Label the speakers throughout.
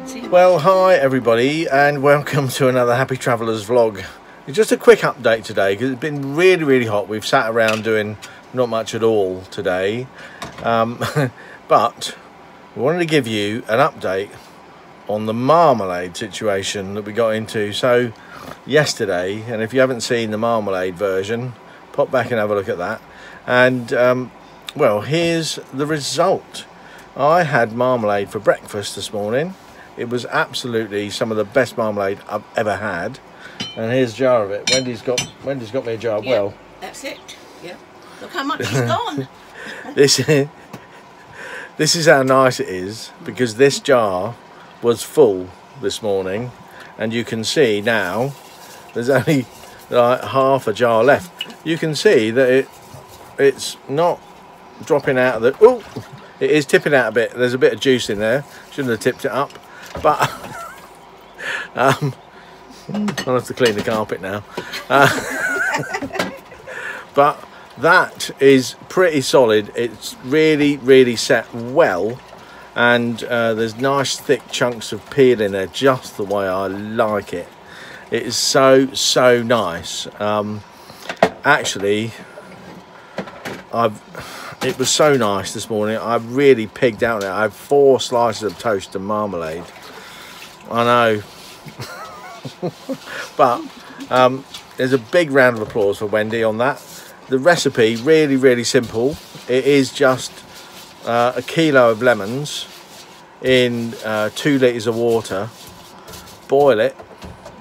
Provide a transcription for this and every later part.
Speaker 1: Well, hi everybody and welcome to another Happy Travellers vlog. It's just a quick update today because it's been really hot. We've sat around doing not much at all today, but we wanted to give you an update on the Marmalade situation that we got into yesterday. And if you haven't seen the Marmalade version, pop back and have a look at that. And well, here's the result. I had marmalade for breakfast this morning. It was absolutely some of the best marmalade I've ever had. And here's a jar of it. Wendy's got me a jar.
Speaker 2: Yeah,
Speaker 1: well,
Speaker 2: that's it. Yeah. Look how much is gone.
Speaker 1: This is how nice it is, because this jar was full this morning, and you can see now there's only like half a jar left. You can see that it's not dropping out of the. Oh, it is tipping out a bit. There's a bit of juice in there. Shouldn't have tipped it up, but I'll have to clean the carpet now. But that is pretty solid. It's really set well, and there's nice thick chunks of peel in there, just the way I like it. It is so nice. Actually, it was so nice this morning. I really pigged out on it. I had 4 slices of toast and marmalade. I know. But there's a big round of applause for Wendy on that. The recipe, really simple. It is just a kilo of lemons in 2 litres of water. Boil it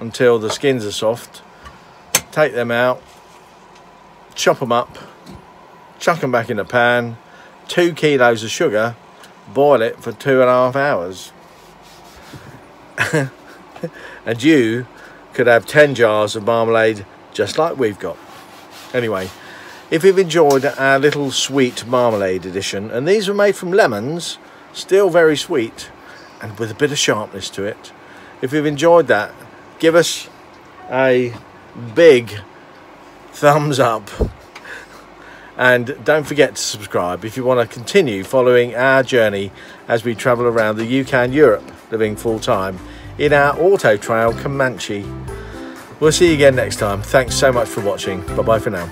Speaker 1: until the skins are soft. Take them out, chop them up, chuck them back in a pan. 2 kilos of sugar, boil it for 2.5 hours. And you could have 10 jars of marmalade just like we've got. Anyway, if you've enjoyed our little sweet marmalade edition, and these were made from lemons, still very sweet and with a bit of sharpness to it. If you've enjoyed that, give us a big thumbs up. And don't forget to subscribe if you want to continue following our journey as we travel around the UK and Europe, living full-time in our auto trail Comanche. We'll see you again next time. Thanks so much for watching. Bye bye for now.